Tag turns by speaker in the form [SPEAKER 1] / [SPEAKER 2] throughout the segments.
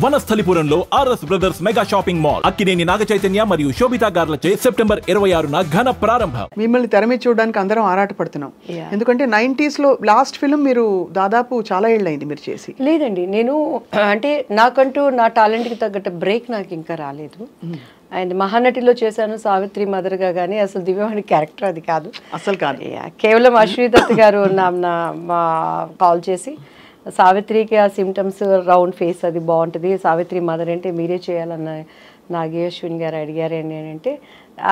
[SPEAKER 1] వనస్థలిపురంలో RS brothers mega shopping mall Akkineni Naga Chaitanya మరియు Sobhita గార్లచే September 26న ఘన ప్రారంభం.
[SPEAKER 2] మిమ్మల్ని తెర మీద చూడడానికి అందరం ఆరాటపడుతున్నాం. ఎందుకంటే 90s లో లాస్ట్ ఫిల్మ్ మీరు దాదాపు చాలా ఏళ్ళైంది మీరు చేసి.
[SPEAKER 3] లేదండి, నేను అంటే నాకంటూ నా టాలెంట్కి తగ్గట్టు బ్రేక్ నాకు ఇంకా రాలేదు. అండ్ మహానటిలో చేశాను సావిత్రి మదర్గా, కానీ అసలు దివ్యవాణి క్యారెక్టర్ అది కాదు,
[SPEAKER 2] అసలు కాదు.
[SPEAKER 3] కేవలం అశ్విదత్ గారు మా కాల్ చేసి సావిత్రికి ఆ సిమ్టమ్స్ రౌండ్ ఫేస్ అది బాగుంటుంది, సావిత్రి మదర్ అంటే మీరే చేయాలన్న నాగే అశ్విన్ గారు అడిగారు అని అంటే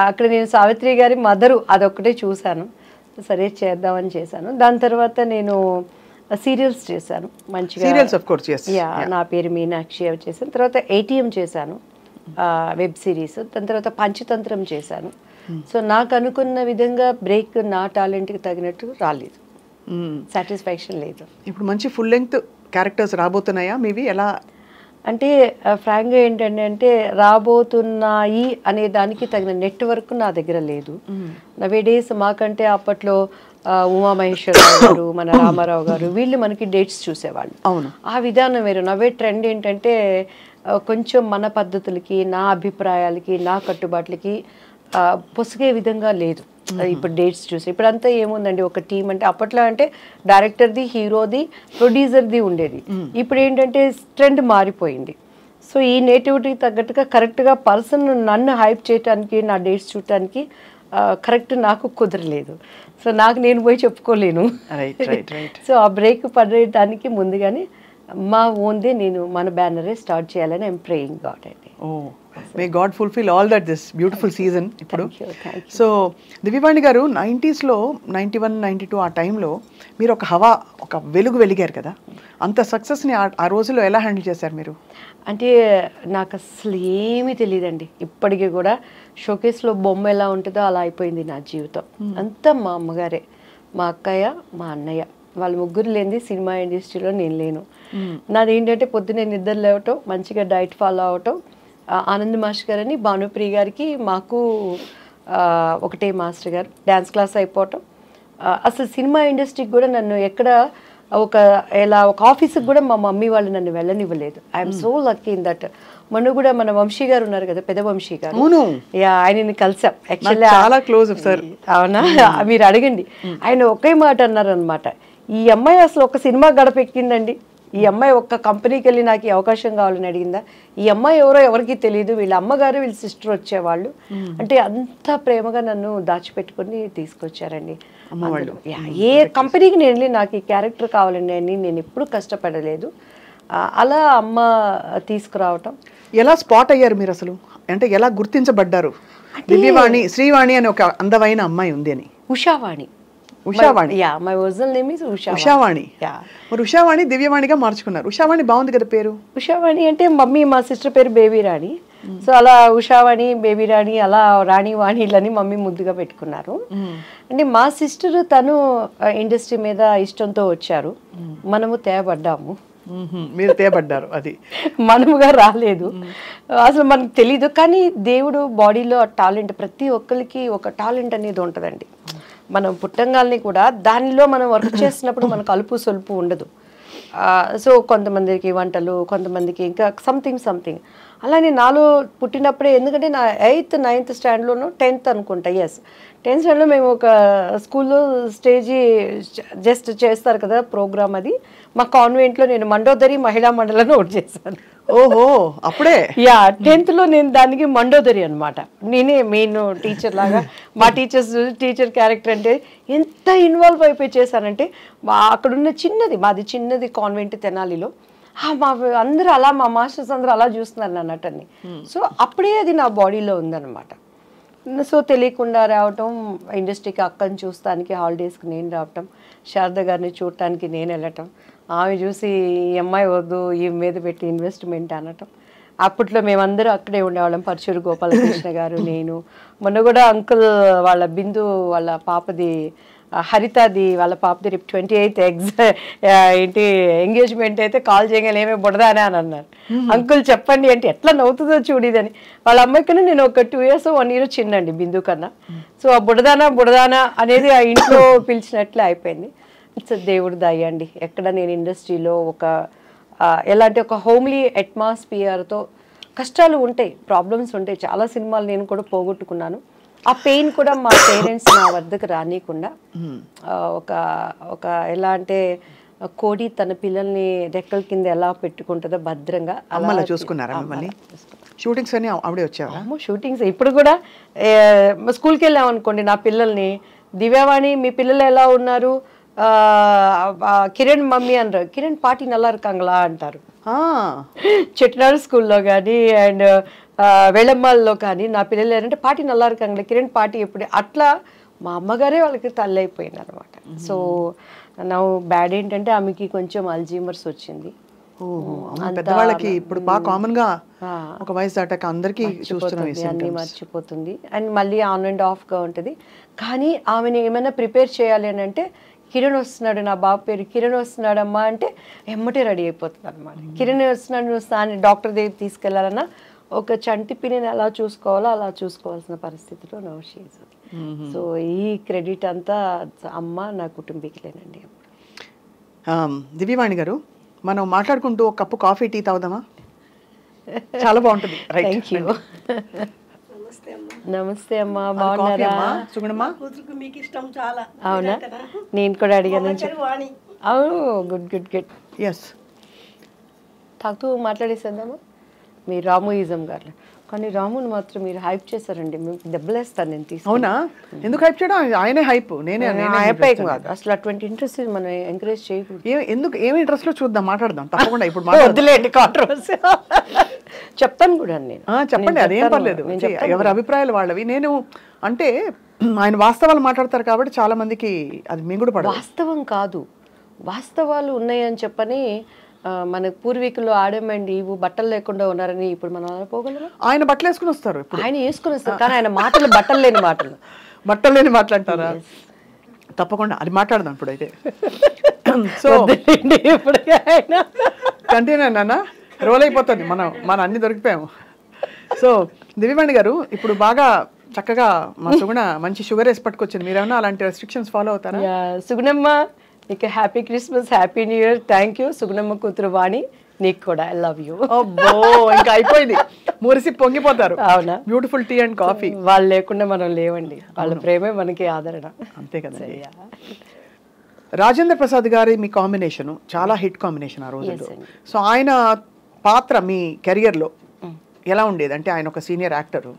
[SPEAKER 3] అక్కడ నేను సావిత్రి గారి మదరు అదొక్కటే చూశాను, సరే చేద్దామని చేశాను. దాని తర్వాత నేను సీరియల్స్ చేశాను మంచిగా. నా పేరు మీనాక్షి అవి చేశాను. తర్వాత ATM చేశాను, వెబ్ సిరీస్. దాని తర్వాత పంచతంత్రం చేశాను. సో నాకు అనుకున్న విధంగా బ్రేక్ నా టాలెంట్కి తగినట్టు రాలేదు, సాటిస్ఫాక్షన్ లేదు.
[SPEAKER 2] ఇప్పుడు మంచి ఫుల్ లెంగ్త్ క్యారెక్టర్స్ రాబోతున్నాయా మీవి? ఎలా
[SPEAKER 3] అంటే ఫ్రాంక్గా ఏంటంటే రాబోతున్నాయి అనే దానికి తగిన నెట్వర్క్ నా దగ్గర లేదు. నవే డేస్ మాకంటే అప్పట్లో ఉమామహేశ్వరరావు గారు, మన రామారావు గారు, వీళ్ళు మనకి డేట్స్ చూసేవాళ్ళు.
[SPEAKER 2] అవును,
[SPEAKER 3] ఆ విధానం వేరు. నవే ట్రెండ్ ఏంటంటే కొంచెం మన పద్ధతులకి, నా అభిప్రాయాలకి, నా కట్టుబాట్లకి పొసిగే విధంగా లేదు. ఇప్పుడు డేట్స్ చూసి ఇప్పుడంతా ఏముందండి, ఒక టీం అంటే అప్పట్లో అంటే డైరెక్టర్ది, హీరోది, ప్రొడ్యూసర్ది ఉండేది. ఇప్పుడు ఏంటంటే ట్రెండ్ మారిపోయింది. సో ఈ నేటివిటీకి తగ్గట్టుగా కరెక్ట్గా పర్సన్ నన్ను హైప్ చేయడానికి, నా డేట్స్ చూడటానికి కరెక్ట్ నాకు కుదరలేదు. సో నాకు నేను పోయి చెప్పుకోలేను. సో ఆ బ్రేక్ పడేయడానికి ముందుగానే మా ఓన్దే నేను మన బ్యానరే స్టార్ట్ చేయాలని ఐఎమ్ ప్రేయింగ్ గాడ్ అండి.
[SPEAKER 2] May God fulfil all that this beautiful season. ఇప్పుడు సో దివ్యవాణి గారు 90sలో 91, 92 ఆ టైంలో మీరు ఒక వెలుగు వెలిగారు కదా, అంత సక్సెస్ని ఆ రోజుల్లో ఎలా హ్యాండిల్ చేశారు మీరు?
[SPEAKER 3] అంటే నాకు అసలు ఏమీ తెలియదండి. ఇప్పటికీ కూడా షోకేస్లో బొమ్మ ఎలా ఉంటుందో అలా అయిపోయింది నా జీవితం. అంతా మా అమ్మగారే, మా అక్కయ్య, మా అన్నయ్య, వాళ్ళ ముగ్గురు లేనిది సినిమా ఇండస్ట్రీలో నేను లేను. నాది ఏంటంటే పొద్దున్నే నిద్ర లేవటం, మంచిగా డైట్ ఫాలో అవటం. ఆనంద్ మాస్టర్ గారని భానుప్రియ గారికి మాకు ఒకటే మాస్టర్ గారు, డ్యాన్స్ క్లాస్ అయిపోవటం. అసలు సినిమా ఇండస్ట్రీకి కూడా నన్ను ఎక్కడ ఒక ఆఫీస్కి కూడా మా మమ్మీ వాళ్ళు నన్ను వెళ్ళనివ్వలేదు. I'm so lucky in that. మొన్న కూడా మన వంశీ గారు ఉన్నారు కదా, పెద్ద వంశీ గారు, ఆయనని కలిసాం. యాక్చువల్లీ
[SPEAKER 2] చాలా క్లోజ్ సార్.
[SPEAKER 3] అవునా, మీరు అడగండి. ఆయన ఒకే మాట అన్నారు అనమాట, ఈ అమ్మాయి అసలు ఒక సినిమా గడపెక్కిందండి, ఈ అమ్మాయి ఒక్క కంపెనీకి వెళ్ళి నాకు ఈ అవకాశం కావాలని అడిగిందా, ఈ అమ్మాయి ఎవరో ఎవరికి తెలియదు, వీళ్ళ అమ్మగారు వీళ్ళ సిస్టర్ వచ్చేవాళ్ళు అంటే అంత ప్రేమగా నన్ను దాచిపెట్టుకుని తీసుకొచ్చారండి. ఏ కంపెనీకి నేను వెళ్ళి నాకు ఈ క్యారెక్టర్ కావాలని అని నేను ఎప్పుడు కష్టపడలేదు. అలా అమ్మ తీసుకురావటం.
[SPEAKER 2] ఎలా స్పాట్ అయ్యారు మీరు అసలు? అంటే ఎలా గుర్తించబడ్డారు? దివ్యవాణి, శ్రీవాణి అని ఒక అందమైన అమ్మాయి ఉంది అని.
[SPEAKER 3] Ushavani. My original name is
[SPEAKER 2] Ushavani. మరి ఉషావాణి దివ్యవాణిగా మార్చుకున్నారు. ఉషావాణి బాగుంది కదా పేరు.
[SPEAKER 3] ఉషావాణి అంటే మమ్మీ, మా సిస్టర్ పేరు బేబీ రాణి. సో అలా ఉషావాణి, బేబీ రాణి, అలా రాణి వాణిలని మమ్మీ ముద్దుగా పెట్టుకున్నారు. అంటే మా సిస్టర్ తను ఇండస్ట్రీ మీద ఇష్టంతో వచ్చారు, మనము తేబడ్డాము.
[SPEAKER 2] మీరు తేబడ్డారు, అది
[SPEAKER 3] మనముగా రాలేదు. అసలు మనకు తెలీదు, కానీ దేవుడు బాడీలో టాలెంట్, ప్రతి ఒక్కరికి ఒక టాలెంట్ అనేది ఉంటుందండి. మనం పుట్టంగాల్ని కూడా దానిలో మనం వర్క్ చేసినప్పుడు మనకు అలుపు సొలుపు ఉండదు. సో కొంతమందికి వంటలు, కొంతమందికి ఇంకా సంథింగ్ అలానే నాలో పుట్టినప్పుడే. ఎందుకంటే నా 8th, 9th స్టాండర్డ్లోనూ 10th అనుకుంటా, 10th స్టాండర్డ్లో మేము ఒక స్కూల్లో స్టేజీ జస్ట్ చేస్తారు కదా ప్రోగ్రామ్, అది మా కాన్వెంట్లో నేను మండోదరి మహిళా మండలిని ఒకటి చేశాను.
[SPEAKER 2] ఓహో, అప్పుడే
[SPEAKER 3] 10thలో నేను దానికి మండోదరి అనమాట. నేనే మెయిన్ టీచర్ లాగా. మా టీచర్ క్యారెక్టర్ అంటే ఎంత ఇన్వాల్వ్ అయిపోయి చేశానంటే, అక్కడున్న మాది చిన్నది కాన్వెంట్ తెనాలిలో. మా అందరూ అలా, మా మాస్టర్స్ అందరూ అలా చూస్తున్నారు నా నటన్ని. సో అప్పుడే అది నా బాడీలో ఉందన్నమాట. సో తెలియకుండా రావటం, ఇండస్ట్రీకి అక్కని చూస్తానికి హాలిడేస్కి నేను రావటం, శారద గారిని చూడటానికి నేను వెళ్ళటం, ఆమె చూసి ఈ అమ్మాయి వద్దు, ఈ మీద పెట్టి ఇన్వెస్ట్మెంట్ అనటం. అప్పట్లో మేమందరూ అక్కడే ఉండేవాళ్ళం, పరచూరు గోపాలకృష్ణ గారు, నేను. మొన్న కూడా అంకుల్ వాళ్ళ బిందు వాళ్ళ పాపది, హరితది వాళ్ళ పాపది రేపు 28th ఎంగేజ్మెంట్ అయితే కాల్ చేయగానే ఏమే బుడదానే అని అన్నారు. అంకుల్ చెప్పండి అంటే ఎట్లా నవ్వుతుందో చూడిదని. వాళ్ళ అమ్మాయి కన్నా నేను ఒక 2 years 1 year చిన్నండి బిందు కన్నా. సో ఆ బుడదానా అనేది ఆ ఇంట్లో పిలిచినట్లే అయిపోయింది. ఇట్స్ దేవుడి దయ అండి. ఎక్కడ నేను ఇండస్ట్రీలో ఒక ఎలాంటి ఒక హోమ్లీ అట్మాస్ఫియర్తో కష్టాలు ఉంటాయి, ప్రాబ్లమ్స్ ఉంటాయి. చాలా సినిమాలు నేను కూడా పోగొట్టుకున్నాను. ఆ పెయిన్ కూడా మా పేరెంట్స్ నా వద్దకు రానియకుండా ఒక ఒక ఎలా అంటే కోడి తన పిల్లల్ని రెక్కల కింద ఎలా పెట్టుకుంటుందో భద్రంగా
[SPEAKER 2] అలా చూసుకున్నారా మిమ్మల్ని? షూటింగ్స్ అని ఆవిడే వచ్చారా?
[SPEAKER 3] షూటింగ్స్ ఇప్పుడు కూడా స్కూల్కి వెళ్ళాం అనుకోండి, నా పిల్లల్ని దివ్యవాణి మీ పిల్లలు ఎలా ఉన్నారు, కిరణ్ మమ్మీ అనరు, కిరణ్ పాటి నల్లా இருக்காங்களா అంటారు. చెట్నాడు స్కూల్లో కానీ అండ్ వెళమ్మాల్లో కానీ నా పిల్లలు ఏంటంటే పాటి నల్లా இருக்காங்களா, కిరణ్ పాటి ఎప్పుడు, అట్లా మా అమ్మగారే వాళ్ళకి తల్లి అయిపోయింది అనమాట. సో నా బ్యాడ్ ఏంటంటే ఆమెకి కొంచెం అల్జీమర్స్ వచ్చింది.
[SPEAKER 2] పెద్దవాళ్ళకి ఇప్పుడు బాగా కామన్ గా ఒక వయసు దాటాక అందరికీ
[SPEAKER 3] అన్ని మర్చిపోతుంది అండ్ మళ్ళీ ఆన్ అండ్ ఆఫ్ గా ఉంటుంది. కానీ ఆమెను ఏమైనా ప్రిపేర్ చేయాలి అని అంటే కిరణ్ వస్తున్నాడు, నా బాబు పేరు కిరణ్ వస్తున్నాడమ్మా అంటే ఎమ్మటే రెడీ అయిపోతుంది అనమాట. కిరణ్ వస్తున్నాడు, నువ్వు డాక్టర్ దగ్గర తీసుకెళ్లాలన్నా ఒక చంటి పిన్నిని ఎలా చూసుకోవాలో అలా చూసుకోవాల్సిన పరిస్థితిలో నో షీజ్. సో ఈ క్రెడిట్ అంతా అమ్మ నా కుటుంబీకులేనండి.
[SPEAKER 2] దివ్యవాణి గారు, మనం మాట్లాడుకుంటూ ఒక కప్పు కాఫీ టీ తాగుదామా? చాలా బాగుంటుంది.
[SPEAKER 3] Thank you. నమస్తే అమ్మా, బాగున్నారా?
[SPEAKER 2] సుగుణమ్మా,
[SPEAKER 3] అవునా, నేను కూడా అడిగాను. అవును, గుడ్ గుడ్ గుడ్.
[SPEAKER 2] ఎస్,
[SPEAKER 3] తాగుతూ మాట్లాడేసేద్దామా? మీరు రాముయిజం గారు, కానీ రాముని మాత్రం మీరు హైప్ చేశారండి, మీకు దెబ్బలేస్తాను నేను తీసుకు.
[SPEAKER 2] అవునా? ఎందుకు హైప్ చేయడం? ఆయనే హైప్, నేనే
[SPEAKER 3] హైప్ కాదు అసలు. అటువంటి ఇంట్రెస్ట్ మనం ఎంకరేజ్ చేయకూడదు.
[SPEAKER 2] ఎందుకు, ఏమి ఇంట్రెస్ట్ లో చూద్దాం, మాట్లాడదాం తప్పకుండా. ఇప్పుడు
[SPEAKER 3] వద్దులేండి కాంట్రవర్సీ. చెప్తాను కూడా నేను.
[SPEAKER 2] చెప్పండి, అదేం పర్లేదు, ఎవరి అభిప్రాయాలు వాళ్ళవి. నేను అంటే ఆయన వాస్తవాలు మాట్లాడతారు కాబట్టి చాలా మందికి అది మింగుడు పడదు.
[SPEAKER 3] వాస్తవం కాదు, వాస్తవాలు ఉన్నాయని చెప్పని మన పూర్వీకులు ఆడమండి ఇవి బట్టలు లేకుండా ఉన్నారని ఇప్పుడు మనం పోగలరా?
[SPEAKER 2] ఆయన బట్టలు వేసుకుని వస్తారు,
[SPEAKER 3] ఆయన వేసుకుని వస్తారు, కానీ ఆయన మాటలు బట్టలు లేని మాటలు,
[SPEAKER 2] బట్టలు లేని మాట్లాడతారా? తప్పకుండా అది మాట్లాడదాం ఇప్పుడైతే. సో
[SPEAKER 3] ఇప్పుడు
[SPEAKER 2] కంటిన్యూ నాన్న, రోల్ అయిపోతుంది, మనం అన్ని దొరికిపోయాము. సో దివ్యవాణి గారు, ఇప్పుడు బాగా చక్కగా మా సుగుణ మంచి షుగర్ వేసి పట్టుకొచ్చింది. మీరేమన్నా అలాంటి రెస్ట్రిక్షన్స్ ఫాలో అవుతారా?
[SPEAKER 3] సుగుణమ్మ, నీకు happy Christmas, happy new year. Thank you Sugunamma కూతురు వాణి, నీకు కూడా ఐ లవ్ యూ.
[SPEAKER 2] అబ్బో, ఇంకా అయిపోయింది, మురిసి పొంగిపోతారు.
[SPEAKER 3] అవునా?
[SPEAKER 2] Beautiful tea and coffee.
[SPEAKER 3] వాళ్ళు లేకుండా మనం లేవండి, వాళ్ళ ప్రేమే మనకి ఆదరణ.
[SPEAKER 2] అంతే కదా. రాజేంద్ర ప్రసాద్ గారి మీ కాంబినేషన్ చాలా హిట్ కాంబినేషన్ ఆ రోజుల్లో. సో ఆయన పాత్ర మీ కెరియర్లో ఎలా ఉండేది? అంటే ఆయన ఒక సీనియర్ యాక్టర్,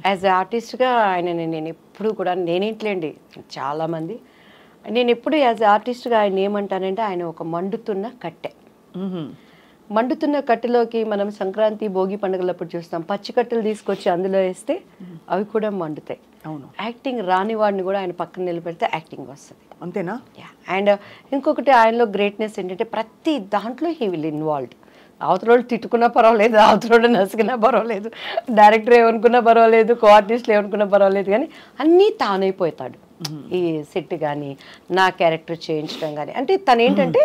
[SPEAKER 3] యాజ్ ఎ ఆర్టిస్ట్గా ఆయన నేను ఎప్పుడు కూడా, నేనేంట్లేండి చాలామంది, నేను ఎప్పుడు యాజ్ ఎ ఆర్టిస్ట్గా ఆయన ఏమంటానంటే ఆయన ఒక మండుతున్న కట్టె. మండుతున్న కట్టెలోకి మనం సంక్రాంతి భోగి పండుగలప్పుడు చూస్తాం, పచ్చి కట్టెలు తీసుకొచ్చి అందులో వేస్తే అవి కూడా మండుతాయి.
[SPEAKER 2] అవును.
[SPEAKER 3] యాక్టింగ్ రాని వాడిని కూడా ఆయన పక్కన నిలబెడితే యాక్టింగ్ వస్తుంది.
[SPEAKER 2] అంతేనా?
[SPEAKER 3] అండ్ ఇంకొకటి ఆయనలో గ్రేట్నెస్ ఏంటంటే ప్రతి దాంట్లో హీ విల్ ఇన్వాల్వ్డ్. అవతల తిట్టుకున్నా పర్వాలేదు, అవతల నసికినా పర్వాలేదు, డైరెక్టర్ ఏమనుకున్నా పర్వాలేదు, కో ఆర్టిస్ట్లు ఏమనుకున్నా పర్వాలేదు, కానీ అన్నీ తానైపోతాడు. ఈ సెట్ కానీ నా క్యారెక్టర్ చేయించడం కానీ, అంటే తను ఏంటంటే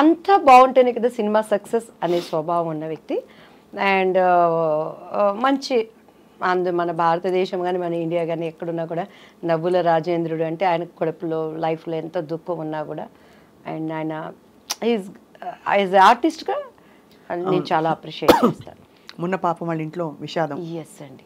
[SPEAKER 3] అంతా బాగుంటేనే కదా సినిమా సక్సెస్ అనే స్వభావం ఉన్న వ్యక్తి. అండ్ మంచి మన భారతదేశం కానీ మన ఇండియా కానీ ఎక్కడున్నా కూడా నవ్వుల రాజేంద్రుడు అంటే ఆయన కడుపులో లైఫ్లో ఎంత దుఃఖం ఉన్నా కూడా అండ్ ఆయన యాజ్ ఆర్టిస్ట్గా నేను చాలా అప్రిషియేట్ చేస్తాను.
[SPEAKER 2] మొన్న పాపం వాళ్ళ ఇంట్లో విషాదం.
[SPEAKER 3] ఎస్ అండి.